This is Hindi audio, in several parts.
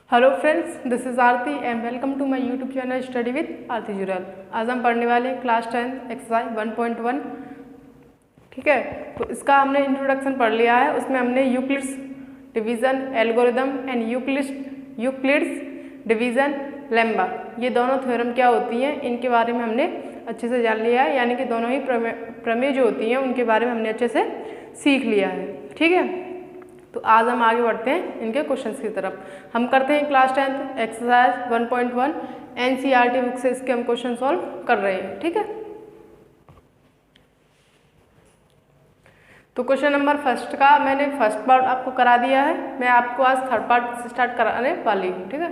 Hello friends, this is Aarti and welcome to my YouTube channel study with Aarti Jural. आज हम पढ़ने वाले हैं क्लास 10 एक्सरसाइज 1.1। ठीक है, तो इसका हमने इंट्रोडक्शन पढ़ लिया है। उसमें हमने Euclid's division algorithm and Euclid's division lemma, ये दोनों थ्योरम क्या होती हैं इनके बारे में हमने अच्छे से जान लिया है। यानी कि दोनों ही प्रमेय जो होती हैं उनके बारे में हमने अच्छे से सीख लिया है। ठीक है, तो आज हम आगे बढ़ते हैं इनके क्वेश्चंस की तरफ। हम करते हैं क्लास 10 एक्सरसाइज 1.1 एनसीईआरटी बुक से इसके हम क्वेश्चन सॉल्व कर रहे हैं। ठीक है, तो क्वेश्चन नंबर फर्स्ट का मैंने फर्स्ट पार्ट आपको करा दिया है। मैं आपको आज थर्ड पार्ट से स्टार्ट कराने वाली हूँ। ठीक है,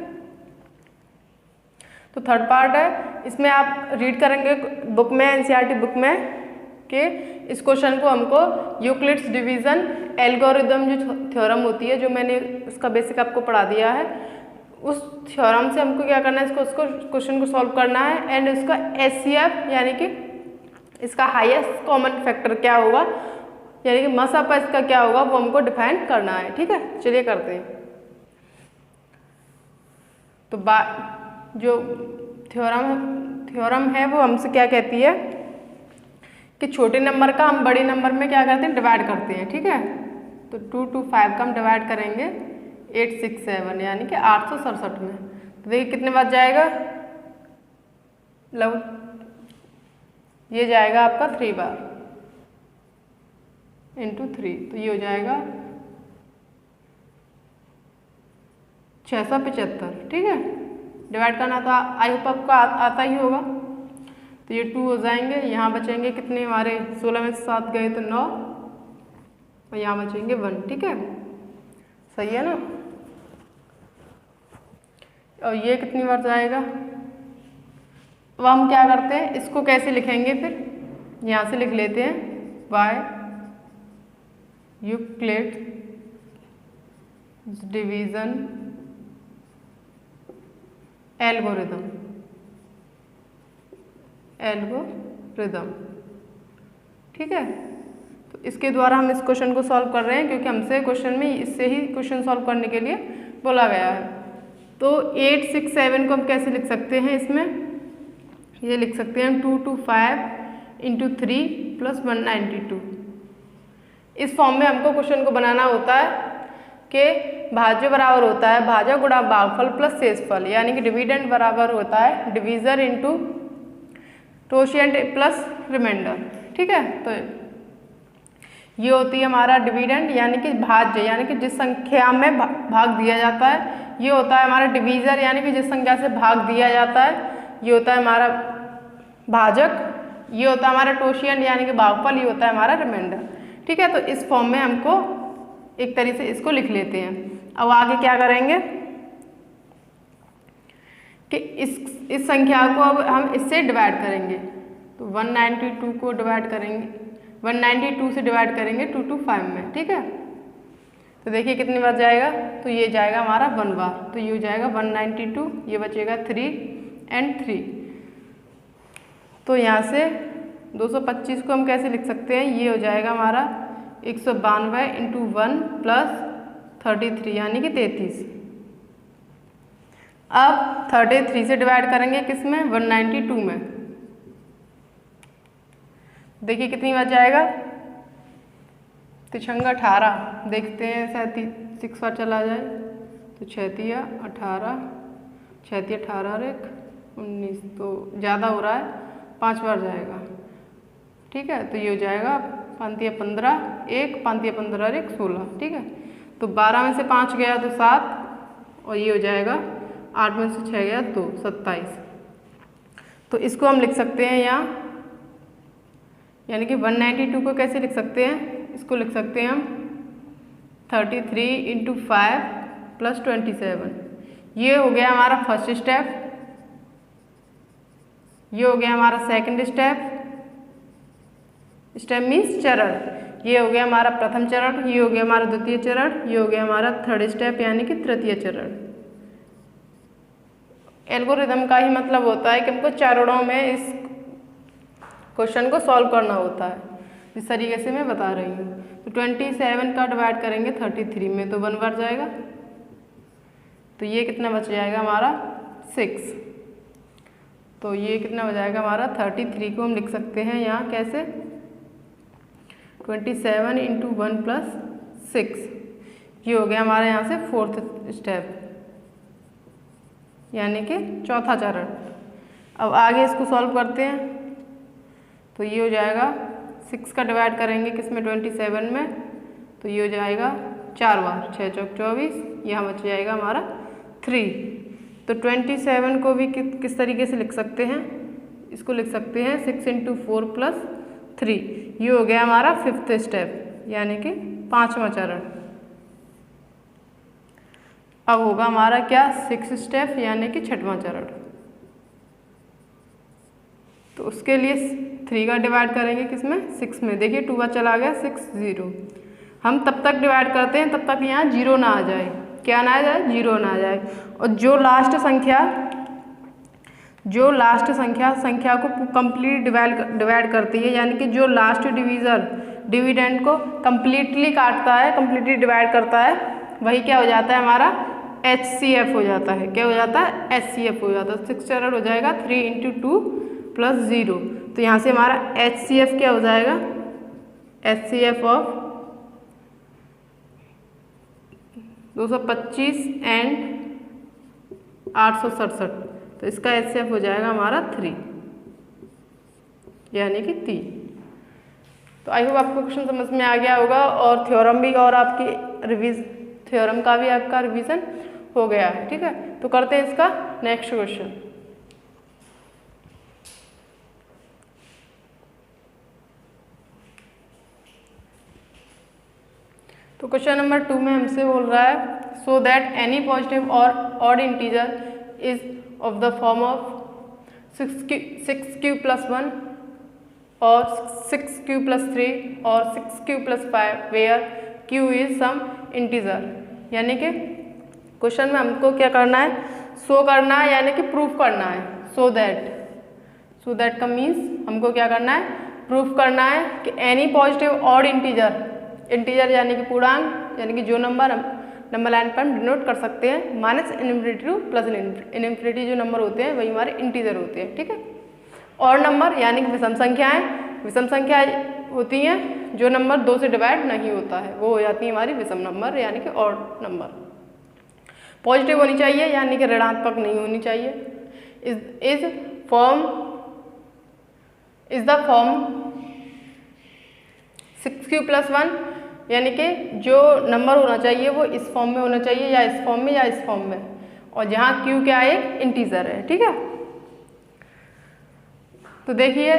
तो थर्ड पार्ट है, इसमें आप रीड करेंगे बुक में, एनसीईआरटी बुक में कि इस क्वेश्चन को हमको यूक्लिड्स डिवीज़न एल्गोरिदम जो थ्योरम होती है, जो मैंने उसका बेसिक आपको पढ़ा दिया है, उस थ्योरम से हमको क्या करना है, उसको क्वेश्चन को सॉल्व करना है। एंड उसका एचसीएफ यानी कि इसका हाईएस्ट कॉमन फैक्टर क्या होगा, यानी कि मसअप इसका क्या होगा, वो हमको डिफाइन करना है। ठीक है, चलिए करते हैं। तो जो थ्योरम है वो हमसे क्या कहती है कि छोटे नंबर का हम बड़े नंबर में क्या करते हैं, डिवाइड करते हैं। ठीक है, तो 2 to 5 का हम डिवाइड करेंगे 867 यानी कि 867 में। तो देखिए कितने बार जाएगा, ये जाएगा आपका 3 बार इंटू 3, तो ये हो जाएगा 675। ठीक है, डिवाइड करना तो आई होप आपको आता ही होगा। तो ये 2 हो जाएंगे, यहाँ बचेंगे कितने हमारे, 16 में 7 गए तो 9, और यहाँ बचेंगे 1। ठीक है, सही है ना। और ये कितनी बार जाएगा, अब हम क्या करते हैं, इसको कैसे लिखेंगे, फिर यहाँ से लिख लेते हैं बाय यूक्लिड्स डिवीज़न एल्गोरिदम। ठीक है, तो इसके द्वारा हम इस क्वेश्चन को सॉल्व कर रहे हैं, क्योंकि हमसे क्वेश्चन में इससे ही क्वेश्चन सॉल्व करने के लिए बोला गया है। तो 867 को हम कैसे लिख सकते हैं, इसमें ये लिख सकते हैं 2 to 5 इंटू 3 प्लस 192। इस फॉर्म में हमको क्वेश्चन को बनाना होता है कि भाज्य बराबर होता है भाजक गुणा भागफल प्लस शेषफल, यानी कि डिविडेंड बराबर होता है डिवीजर इंटू टोशिएंट प्लस रिमाइंडर। ठीक है, तो ये होती है हमारा डिविडेंड यानी कि भाज्य, यानी कि जिस संख्या में भाग दिया जाता है। ये होता है हमारा डिवीजर यानी कि जिस संख्या से भाग दिया जाता है। ये होता है हमारा भाजक, ये होता है हमारा टोशिएंट यानी कि भागफल, ये होता है हमारा रिमाइंडर। ठीक है, तो इस फॉर्म में हमको एक तरीके से इसको लिख लेते हैं। अब आगे क्या करेंगे कि इस संख्या को अब हम इससे डिवाइड करेंगे। तो 192 को डिवाइड करेंगे, 192 से डिवाइड करेंगे 2 to 5 में। ठीक है, तो देखिए कितनी बार जाएगा, तो ये जाएगा हमारा 1 बार, तो ये हो जाएगा 192, ये बचेगा 3 and 3। तो यहाँ से 225 को हम कैसे लिख सकते हैं, ये हो जाएगा हमारा 192 इंटू 1 प्लस 33 यानी कि 33। अब 33 से डिवाइड करेंगे किस में, 192 में। देखिए कितनी बार जाएगा, 3 18, देखते हैं शायद 6 बार चला जाए, तो 6 18, 6 18 और 1 19, तो ज़्यादा हो रहा है, 5 बार जाएगा। ठीक है, तो ये हो जाएगा 5 15, 1 5 15 और 1 16। ठीक है, तो 12 में से 5 गया तो 7, और ये हो जाएगा 8 में से 6 गया 2, 27। तो इसको हम लिख सकते हैं यहाँ, यानी कि 192 को कैसे लिख सकते हैं, इसको लिख सकते हैं हम 33 इंटू 5 प्लस 27। ये हो गया हमारा फर्स्ट स्टेप, ये हो गया हमारा सेकंड स्टेप मीन्स चरण, ये हो गया हमारा प्रथम चरण, ये हो गया हमारा द्वितीय चरण, ये हो गया हमारा थर्ड स्टेप यानी कि तृतीय चरण। एल्गोरिदम का ही मतलब होता है कि हमको चरणों में इस क्वेश्चन को सॉल्व करना होता है, इस तरीके से मैं बता रही हूँ। तो 27 का डिवाइड करेंगे 33 में, तो 1 बार जाएगा, तो ये कितना बच जाएगा हमारा 6। तो ये कितना हो जाएगा हमारा 33 को हम लिख सकते हैं यहाँ कैसे 27 इंटू 1 प्लस 6। ये हो गया हमारे यहाँ से 4th स्टेप यानी कि चौथा चरण। अब आगे इसको सॉल्व करते हैं। तो ये हो जाएगा 6 का डिवाइड करेंगे किसमें 27 में, तो ये हो जाएगा 4 बार 6 चौक 24, यहाँ बच जाएगा हमारा 3। तो 27 को भी किस तरीके से लिख सकते हैं, इसको लिख सकते हैं 6 इंटू 4 प्लस 3। ये हो गया हमारा 5th स्टेप यानी कि 5वां चरण। अब होगा हमारा क्या 6th स्टेप यानी कि 6वां चरण। तो उसके लिए 3 का डिवाइड करेंगे किसमें 6 में। देखिए 2 बार चला गया 6 0। हम तब तक डिवाइड करते हैं तब तक यहाँ 0 ना आ जाए। क्या ना आ जाए 0 ना आ जाए। और जो लास्ट संख्या को कंप्लीट डिवाइड करती है यानी कि जो लास्ट डिविडेंड को कंप्लीटली काटता है, कंप्लीटली डिवाइड करता है, वही क्या हो जाता है हमारा HCF हो जाता है। क्या हो जाता है HCF हो जाता है। 6 चरण हो जाएगा 3 इंटू 2 प्लस 0। तो यहाँ से हमारा HCF क्या हो जाएगा HCF ऑफ 225 एंड 867। तो इसका HCF हो जाएगा हमारा 3 यानी कि 3। तो आई होप आपको क्वेश्चन समझ में आ गया होगा और थ्योरम भी और आपकी थ्योरम का भी आपका रिवीजन हो गया है। ठीक है, तो करते हैं इसका नेक्स्ट क्वेश्चन। तो क्वेश्चन नंबर 2 में हमसे बोल रहा है सो दैट एनी पॉजिटिव और odd integer is of the form of 6q plus 1 और 6q प्लस 3 और 6q plus 5 where q is some integer. यानी कि क्वेश्चन में हमको क्या करना है शो करना है यानी कि प्रूफ करना है। सो दैट का मीन्स हमको क्या करना है प्रूफ करना है कि एनी पॉजिटिव ऑड इंटीजर यानी कि पूर्णांक यानी कि जो नंबर लाइन पर हम डिनोट कर सकते हैं minus infinity two plus infinity जो नंबर होते हैं वही हमारे इंटीजर होते हैं। ठीक है, और नंबर यानी कि विषम संख्याएं होती हैं जो नंबर 2 से डिवाइड नहीं होता है, वो हो जाती है हमारी विषम नंबर यानी कि ऑड नंबर। पॉजिटिव होनी चाहिए यानी कि ऋणात्मक नहीं होनी चाहिए। Is the form 6q plus 1 यानी कि जो नंबर होना चाहिए वो इस फॉर्म में होना चाहिए या इस फॉर्म में या इस फॉर्म में, और जहाँ q क्या है इंटीजर है। ठीक है, तो देखिए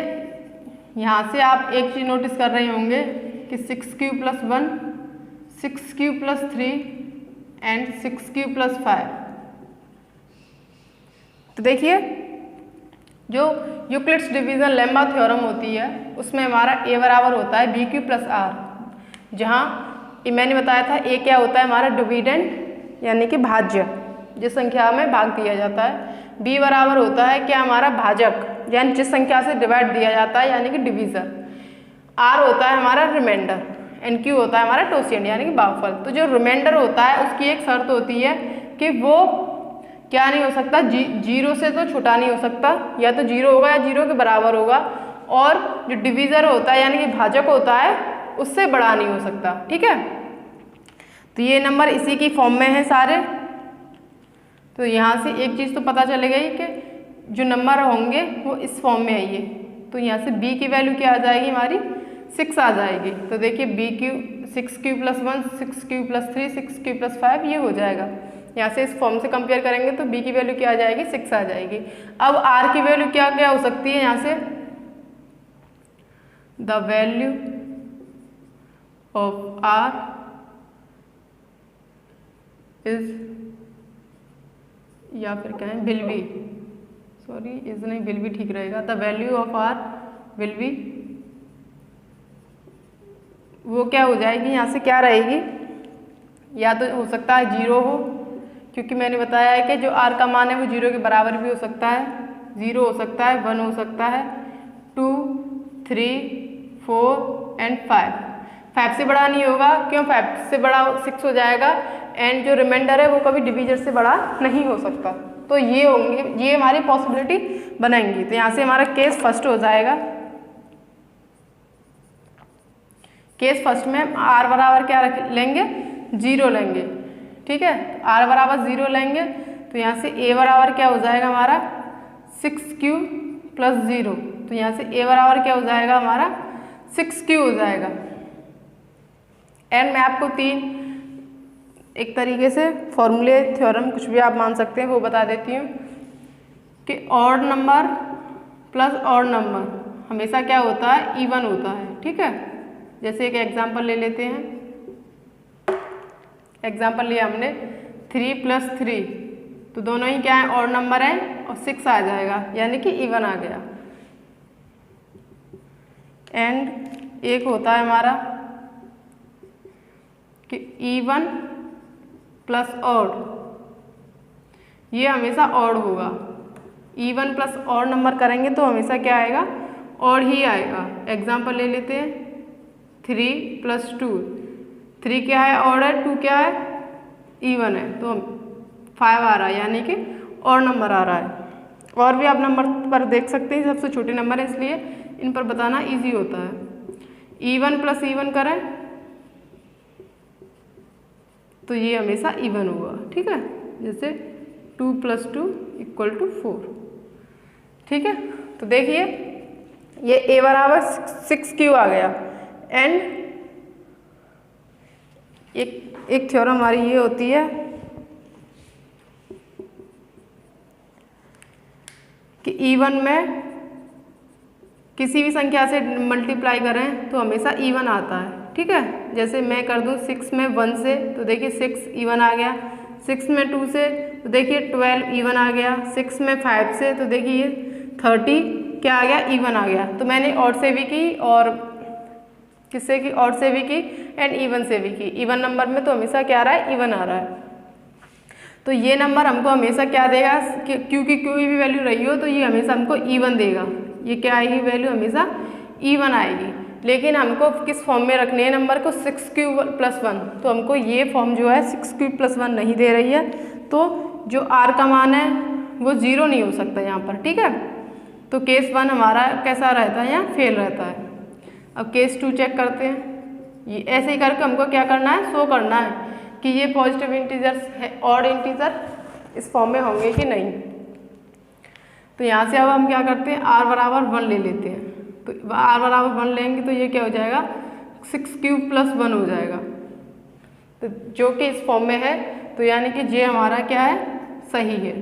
यहाँ से आप एक चीज नोटिस कर रहे होंगे कि 6q plus 1, 6q plus 3 and 6q plus 5। तो देखिए जो यूक्लिड्स डिवीजन लेम्मा थ्योरम होती है उसमें हमारा a बराबर होता है bq प्लस r, जहाँ मैंने बताया था a क्या होता है हमारा डिविडेंड यानी कि भाज्य, जिस संख्या में भाग दिया जाता है। b बराबर होता है क्या हमारा भाजक यानी जिस संख्या से डिवाइड दिया जाता है यानी कि डिवीजर। r होता है हमारा रिमाइंडर एंड q होता है हमारा टोसिएंट यानी कि भागफल। तो जो रिमाइंडर होता है उसकी एक शर्त होती है कि वो क्या नहीं हो सकता 0 से तो छोटा नहीं हो सकता, या तो 0 होगा या 0 के बराबर होगा, और जो डिवीजर होता है यानी कि भाजक होता है उससे बड़ा नहीं हो सकता। ठीक है, तो ये नंबर इसी की फॉर्म में है सारे। तो यहाँ से एक चीज़ तो पता चल गई कि जो नंबर होंगे वो इस फॉर्म में है ये। तो यहाँ से b की वैल्यू क्या आ जाएगी हमारी 6 आ जाएगी। तो देखिए bq 6q plus 1, 6q plus 3, 6q plus 5 ये हो जाएगा। यहाँ से इस फॉर्म से कंपेयर करेंगे तो b की वैल्यू क्या आ जाएगी 6 आ जाएगी। अब r की वैल्यू क्या क्या हो सकती है, यहाँ से the value of r is, या फिर क्या है विल बी, सॉरी इज नहीं विल बी ठीक रहेगा। The value of r will be, वो क्या हो जाएगी यहाँ से क्या रहेगी, या तो हो सकता है 0 हो, क्योंकि मैंने बताया है कि जो r का मान है वो 0 के बराबर भी हो सकता है, 0 हो सकता है, 1 हो सकता है, 2, 3, 4 एंड 5। 5 से बड़ा नहीं होगा, क्यों? 5 से बड़ा 6 हो जाएगा एंड जो रिमाइंडर है वो कभी डिवीजर से बड़ा नहीं हो सकता। तो ये होंगे, ये हमारी पॉसिबिलिटी बनाएंगी। तो यहाँ से हमारा केस फर्स्ट हो जाएगा। केस फर्स्ट में r बराबर क्या रख लेंगे? 0 लेंगे, ठीक है। r बराबर 0 लेंगे तो यहाँ से a बराबर क्या हो जाएगा हमारा? 6q plus 0। तो यहाँ से a बराबर क्या हो जाएगा हमारा? 6q हो जाएगा। एंड मैं आपको 3 एक तरीके से फॉर्मूले, थ्योरम, कुछ भी आप मान सकते हैं, वो बता देती हूँ कि odd number plus odd number हमेशा क्या होता है? इवन होता है, ठीक है। जैसे एक एग्जांपल ले लेते हैं। एग्जांपल लिया हमने 3 प्लस 3, तो दोनों ही क्या है? ऑड नंबर है और 6 आ जाएगा, यानी कि इवन आ गया। एंड एक होता है हमारा कि इवन प्लस ऑड, ये हमेशा ऑड होगा। इवन प्लस ऑड नंबर करेंगे तो हमेशा क्या आएगा? ऑड ही आएगा। एग्जांपल ले लेते हैं 3 प्लस 2, 3 क्या है? ऑड है, 2 क्या है? इवन है, तो 5 आ रहा है, यानी कि ऑड नंबर आ रहा है। और भी आप नंबर पर देख सकते हैं, सबसे छोटे नंबर है इसलिए इन पर बताना इजी होता है। इवन प्लस इवन करें तो ये हमेशा इवन होगा, ठीक है। जैसे 2 प्लस 2 इक्वल टू 4, ठीक है। तो देखिए ये a बराबर 6q आ गया। एंड एक थ्योरम हमारी ये होती है कि इवन में किसी भी संख्या से मल्टीप्लाई करें तो हमेशा इवन आता है, ठीक है। जैसे मैं कर दूं 6 में 1 से, तो देखिए 6 इवन आ गया। 6 में 2 से तो देखिए 12 इवन आ गया। 6 में 5 से तो देखिए 30 क्या आ गया? इवन आ गया। तो मैंने ऑड से भी की और किससे की? ऑड से भी की एंड इवन से भी की। इवन नंबर में तो हमेशा क्या आ रहा है? इवन आ रहा है। तो ये नंबर हमको हमेशा क्या देगा? क्योंकि कोई भी वैल्यू रही हो तो ये हमेशा हमको इवन देगा। ये क्या आएगी? वैल्यू हमेशा इवन आएगी। लेकिन हमको किस फॉर्म में रखने हैं नंबर को? 6q plus 1। तो हमको ये फॉर्म जो है 6q प्लस 1 नहीं दे रही है, तो जो r का मान है वो 0 नहीं हो सकता यहाँ पर, ठीक है। तो केस 1 हमारा कैसा रहता है? यहाँ फेल रहता है। अब केस 2 चेक करते हैं। ये ऐसे ही करके हमको क्या करना है? शो करना है कि ये पॉजिटिव इंटीजर्स है, ऑड इंटीजर इस फॉर्म में होंगे कि नहीं। तो यहाँ से अब हम क्या करते हैं? r बराबर 1 ले लेते हैं। तो r बराबर 1 लेंगे तो ये क्या हो जाएगा? 6q प्लस 1 हो जाएगा, तो जो कि इस फॉर्म में है। तो यानी कि ये हमारा क्या है? सही है।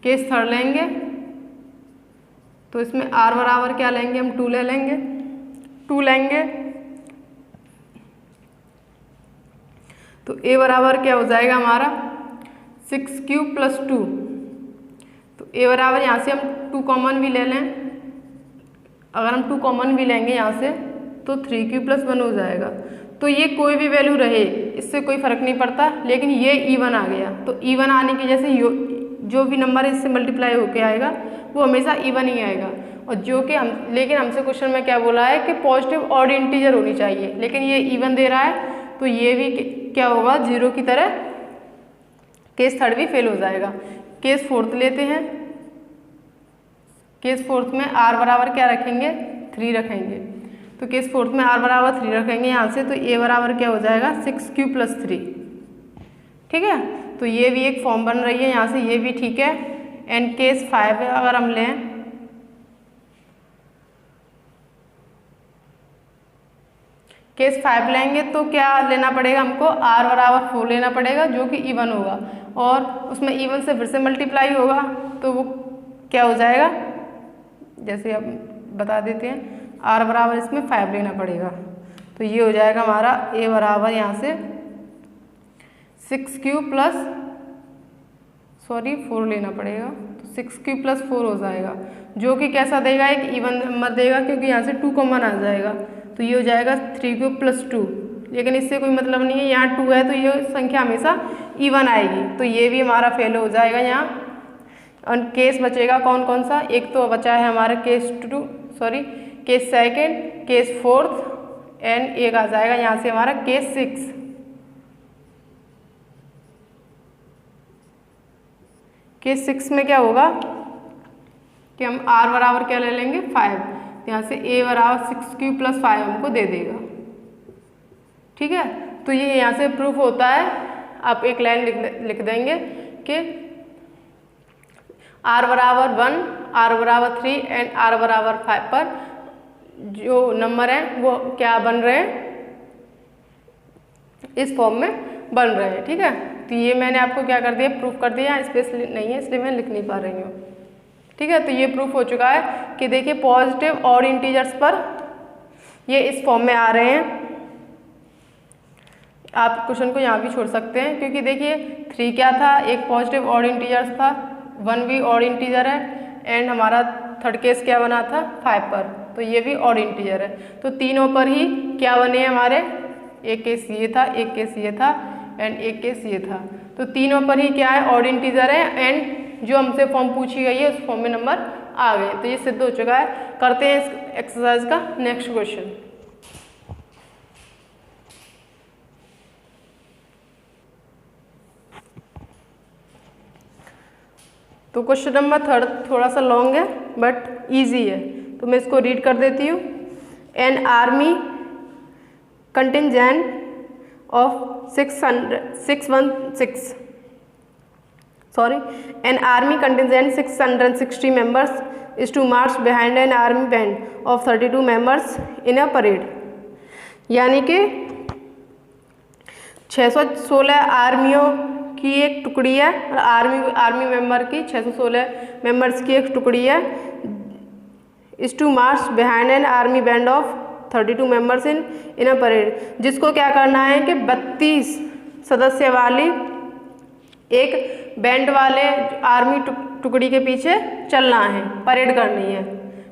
केस 3 लेंगे तो इसमें r बराबर क्या लेंगे? हम 2 ले लेंगे। 2 लेंगे तो a बराबर क्या हो जाएगा हमारा? 6q plus 2। तो a बराबर यहाँ से हम 2 कॉमन भी ले लें। अगर हम 2 कॉमन भी लेंगे यहाँ से तो 3q प्लस 1 हो जाएगा। तो ये कोई भी वैल्यू रहे, इससे कोई फर्क नहीं पड़ता, लेकिन ये इवन आ गया। तो इवन आने की जैसे जो भी नंबर इससे मल्टीप्लाई होके आएगा वो हमेशा इवन ही आएगा। और जो कि लेकिन हमसे क्वेश्चन में क्या बोला है कि पॉजिटिव ऑड इंटीजर होनी चाहिए, लेकिन ये इवन दे रहा है तो ये भी क्या होगा? 0 की तरह। केस 3 भी फेल हो जाएगा। केस 4 लेते हैं। केस 4 में r बराबर क्या रखेंगे? 3 रखेंगे। तो केस 4 में r बराबर 3 रखेंगे यहाँ से, तो a बराबर क्या हो जाएगा? 6q प्लस 3, ठीक है। तो ये भी एक फॉर्म बन रही है यहाँ से, ये भी ठीक है। एंड केस 5 अगर हम लें, केस 5 लेंगे तो क्या लेना पड़ेगा हमको? r बराबर 4 लेना पड़ेगा, जो कि इवन होगा, और उसमें इवन से फिर से मल्टीप्लाई होगा तो वो क्या हो जाएगा? जैसे अब बता देते हैं, r बराबर इसमें 5 लेना पड़ेगा। तो ये हो जाएगा हमारा a बराबर यहाँ से 6q प्लस 4 लेना पड़ेगा, तो 6q प्लस 4 हो जाएगा, जो कि कैसा देगा? एक इवन नंबर देगा, क्योंकि यहाँ से 2 कॉमन आ जाएगा। तो ये हो जाएगा 3q प्लस 2, लेकिन इससे कोई मतलब नहीं है, यहाँ 2 है तो ये संख्या हमेशा इवन आएगी। तो ये भी हमारा फेल हो जाएगा यहाँ। और केस बचेगा कौन कौन सा? एक तो बचा है हमारा केस 2, केस 2, केस 4 एंड एक आ जाएगा यहाँ से हमारा केस 6। केस 6 में क्या होगा कि हम r बराबर क्या ले लेंगे 5, यहाँ से a बराबर 6³ + 5 हमको दे देगा। ठीक है, तो ये यहाँ से प्रूफ होता है। आप एक लाइन लिख देंगे कि r बराबर 1, r बराबर 3 एंड r बराबर 5 पर जो नंबर हैं वो क्या बन रहे हैं, इस फॉर्म में बन रहे हैं। ठीक है, तो ये मैंने आपको क्या कर दिया, प्रूफ कर दिया। स्पेस नहीं है इसलिए मैं लिख नहीं पा रही हूँ। ठीक है, तो ये प्रूफ हो चुका है कि देखिए पॉजिटिव और इंटीजर्स पर ये इस फॉर्म में आ रहे हैं। आप क्वेश्चन को यहाँ भी छोड़ सकते हैं क्योंकि देखिए 3 क्या था, एक पॉजिटिव और इंटीजर्स था, 1 भी और इंटीजर है एंड हमारा थर्ड केस क्या बना था 5 पर, तो ये भी और इंटीजर है। तो तीनों पर ही क्या बने हमारे, एक केस ये था, एक केस ये था एंड एक केस ये था। तो तीनों पर ही क्या है, और इंटीजर है एंड जो हमसे फॉर्म पूछी गई है उस फॉर्म में नंबर आ गए। तो ये सिद्ध हो चुका है। करते हैं इस एक्सरसाइज का नेक्स्ट क्वेश्चन। तो क्वेश्चन नंबर 3 थोड़ा सा लॉन्ग है बट इजी है, तो मैं इसको रीड कर देती हूँ। An army contingent of 660 members is to march behind an army band of 32 members in a parade। यानी कि 616 आर्मियों की एक टुकड़ी है, आर्मी मेंबर की 616 मेंबर्स की एक टुकड़ी है। is to march behind an army band of 32 members in a parade, जिसको क्या करना है कि 32 सदस्य वाली एक बैंड वाले आर्मी टुकड़ी के पीछे चलना है, परेड करनी है।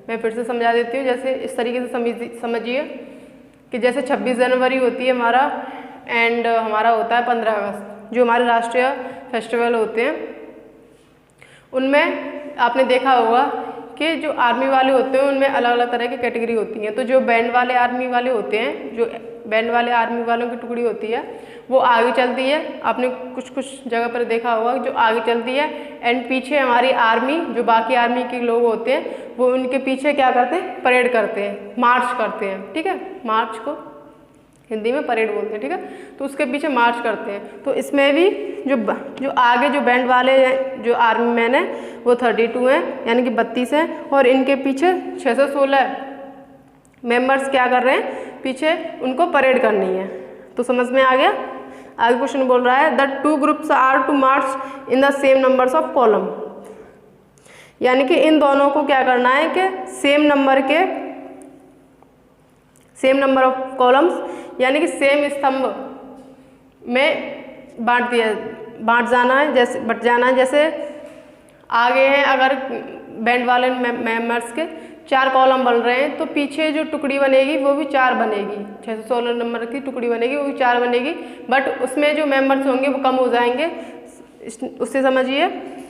मैं फिर से समझा देती हूँ, जैसे इस तरीके से समझिए कि जैसे 26 जनवरी होती है हमारा एंड हमारा होता है 15 अगस्त, जो हमारे राष्ट्रीय फेस्टिवल होते हैं। उनमें आपने देखा होगा कि जो आर्मी वाले होते हैं उनमें अलग अलग तरह की कैटेगरी होती हैं। तो जो बैंड वाले आर्मी वाले होते हैं, जो बैंड वाले आर्मी वालों की टुकड़ी होती है वो आगे चलती है। आपने कुछ जगह पर देखा होगा जो आगे चलती है एंड पीछे हमारी आर्मी, जो बाकी आर्मी के लोग होते हैं वो उनके पीछे क्या करते हैं, परेड करते हैं, मार्च करते हैं। ठीक है, मार्च को हिंदी में परेड बोलते हैं। ठीक है, तो उसके पीछे मार्च करते हैं। तो इसमें भी जो आगे जो बैंड वाले जो आर्मी मैन है वो 32 हैं, यानी कि 32 हैं, और इनके पीछे 616 मेंबर्स क्या कर रहे हैं, पीछे उनको परेड करनी है। तो समझ में आ गया। आगे क्वेश्चन बोल रहा है the 2 groups are to march in the same numbers of column, यानी कि इन दोनों को क्या करना है कि सेम नंबर ऑफ कॉलम्स, यानी कि सेम स्तंभ में बट जाना है। जैसे आगे हैं अगर बैंड वाले मेंबर्स के 4 कॉलम बन रहे हैं तो पीछे जो टुकड़ी बनेगी वो भी 4 बनेगी, 616 नंबर की टुकड़ी बनेगी वो भी 4 बनेगी, बट उसमें जो मेंबर्स होंगे वो कम हो जाएंगे। उससे समझिए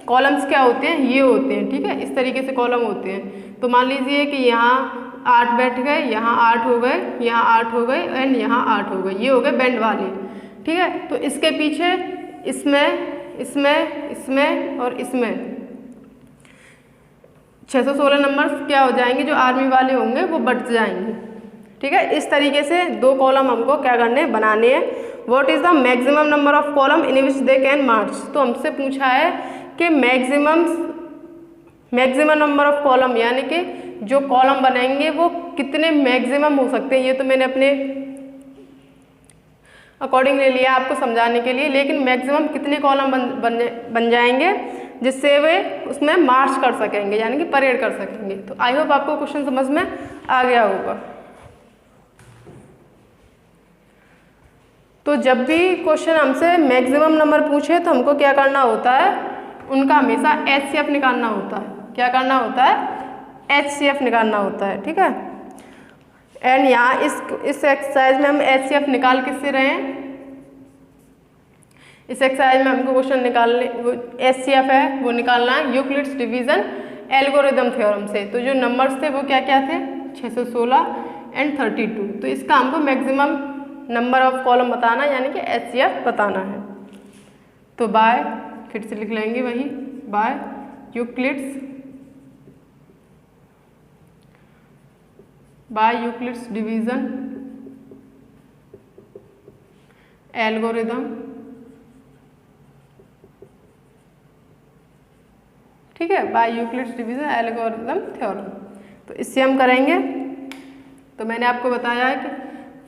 कॉलम्स क्या होते हैं, ये होते हैं। ठीक है, इस तरीके से कॉलम होते हैं। तो मान लीजिए कि यहाँ 8 बैठ गए, यहाँ 8 हो गए, यहाँ 8 हो गए एंड यहाँ 8 हो गए, ये हो गए बैंड वाले। ठीक है, तो इसके पीछे इसमें और इसमें 616 नंबर्स क्या हो जाएंगे, जो आर्मी वाले होंगे वो बढ़ जाएंगे। ठीक है, इस तरीके से 2 कॉलम हमको क्या करने बनाने हैं। What is the maximum number of column in which they can march, तो हमसे पूछा है कि मैक्सिमम नंबर ऑफ कॉलम, यानी कि जो कॉलम बनेंगे वो कितने मैक्सिमम हो सकते हैं। ये तो मैंने अपने अकॉर्डिंग ले लिया आपको समझाने के लिए, लेकिन मैक्सिमम कितने कॉलम बन जाएंगे जिससे वे उसमें मार्च कर सकेंगे, यानी कि परेड कर सकेंगे। तो आई होप आपको क्वेश्चन समझ में आ गया होगा। तो जब भी क्वेश्चन हमसे मैक्सिमम नंबर पूछे तो हमको क्या करना होता है, उनका हमेशा HCF निकालना होता है। क्या करना होता है, HCF निकालना होता है। ठीक है, एंड यहाँ इस एक्सरसाइज में हम HCF निकाल किससे रहे हैं, इस एक्सरसाइज में हमको क्वेश्चन निकालने वो HCF है वो निकालना है यूक्लिड्स डिवीजन एल्गोरिदम थ्योरम से। तो जो नंबर्स थे वो क्या क्या थे, 616 एंड 32। तो इसका हमको मैक्सिमम नंबर ऑफ कॉलम बताना है, यानी कि HCF बताना है। तो बाय, फिर से लिख लेंगे वही, बाय यूक्लिड्स डिवीजन एल्गोरिदम, ठीक है, by Euclid's division algorithm theorem. तो इससे हम करेंगे, तो मैंने आपको बताया है कि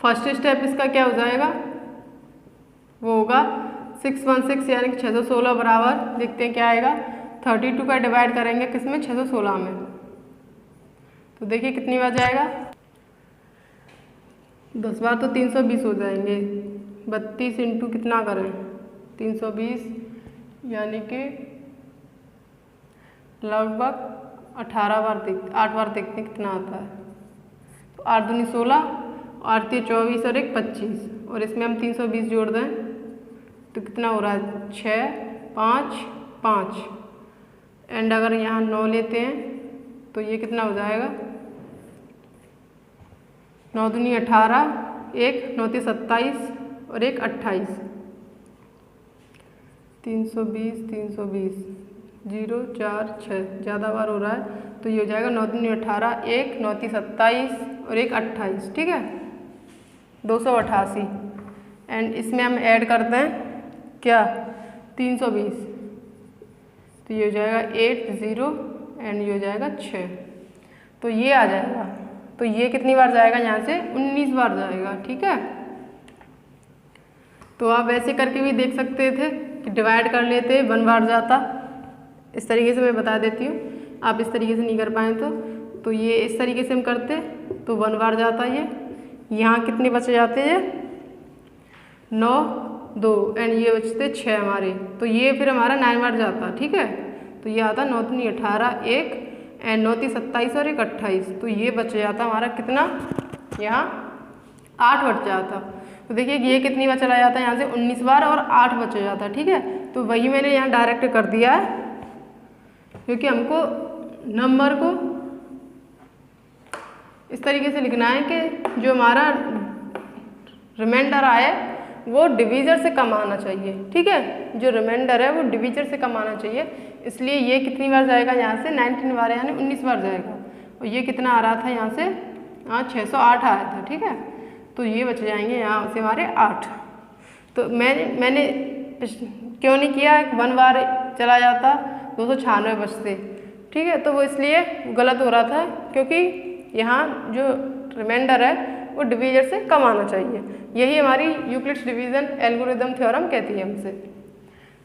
फर्स्ट स्टेप इसका क्या हो जाएगा, वो होगा 616 यानी कि 616 बराबर, देखते हैं क्या आएगा, 32 का डिवाइड करेंगे किसमें, 616 में। तो देखिए कितनी बार जाएगा, 10 बार तो 320 हो जाएंगे, 32 इंटू कितना करें 320, यानी कि लगभग 8 बार देखते हैं कितना आता है। तो 8 दूनी 16, 8 3 24 और 1 25, और इसमें हम 320 जोड़ दें तो कितना हो रहा है, 6 5 5, एंड अगर यहाँ 9 लेते हैं तो ये कितना हो जाएगा, 9 दूनी 18, 1 9 3 27 और 1 28, 320 320 0 4 6, ज़्यादा बार हो रहा है, तो ये हो जाएगा 9 दूनी 18, 1 9 3 27 और 1 28, ठीक है, 288। एंड इसमें हम ऐड करते हैं क्या, 320, तो ये हो जाएगा 8 0 एंड ये हो जाएगा 6, तो ये आ जाएगा। तो ये कितनी बार जाएगा, यहाँ से 19 बार जाएगा, ठीक है। तो आप ऐसे करके भी देख सकते थे कि डिवाइड कर लेते 1 बार जाता, इस तरीके से मैं बता देती हूँ, आप इस तरीके से नहीं कर पाए तो ये इस तरीके से हम करते तो 1 बार जाता ये, यहाँ कितने बचे जाते हैं 9 2 एंड ये बचते 6 हमारे, तो ये फिर हमारा 9 बार जाता, ठीक है। तो ये आता 9 दूनी 18, 1 एंड 9 3 27 और 1 28, तो ये बच जाता हमारा कितना, यहाँ 8 बच जाता। तो देखिए ये कितनी बार चला जाता है, यहाँ से 19 बार और 8 बच जाता, ठीक है। तो वही मैंने यहाँ डायरेक्ट कर दिया है, क्योंकि हमको नंबर को इस तरीके से लिखना है कि जो हमारा रिमाइंडर आए वो डिवीजर से कम आना चाहिए, ठीक है, जो रिमाइंडर है वो डिवीजर से कम आना चाहिए। इसलिए ये कितनी बार जाएगा, यहाँ से 19 बार यानी 19 बार जाएगा, और ये कितना आ रहा था यहाँ से, 608 आया था, ठीक है। तो ये बच जाएंगे यहाँ से हमारे 8। तो मैंने क्यों नहीं किया, 1 बार चला जाता 296 बचते, ठीक है। तो वो इसलिए गलत हो रहा था, क्योंकि यहाँ जो रिमाइंडर है वो डिवीजर से कम आना चाहिए। यही हमारी यूक्लिड्स डिवीजन एल्गोरिदम थ्योरम कहती है हमसे।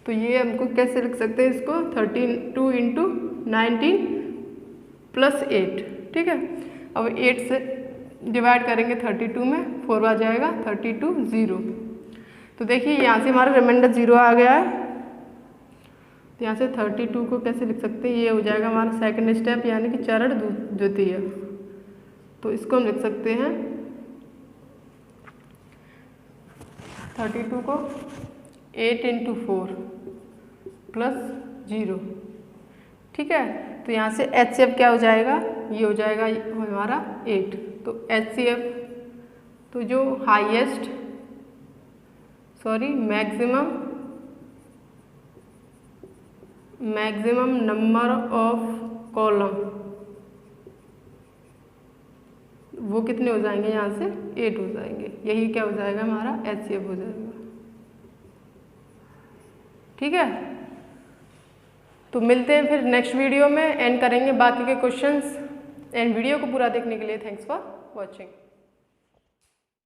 तो ये हमको कैसे लिख सकते हैं इसको, 32 इंटू 19 प्लस 8, ठीक है। अब 8 से डिवाइड करेंगे 32 में, 4 बार जाएगा, 32 0। तो देखिए यहाँ से हमारा रिमाइंडर 0 आ गया है, तो यहाँ से 32 को कैसे लिख सकते हैं, ये हो जाएगा हमारा सेकंड स्टेप यानी कि चरण द्वितीय। तो इसको हम लिख सकते हैं 32 को 8 इंटू 4 प्लस 0, ठीक है। तो यहाँ से HCF क्या हो जाएगा, ये हो जाएगा हमारा 8। तो HCF तो जो highest maximum number of column, वो कितने हो जाएंगे, यहाँ से 8 हो जाएंगे, यही क्या हो जाएगा हमारा HCF हो जाएगा, ठीक है। तो मिलते हैं फिर नेक्स्ट वीडियो में, एंड करेंगे बाकी के क्वेश्चंस। एंड वीडियो को पूरा देखने के लिए थैंक्स फॉर वॉचिंग।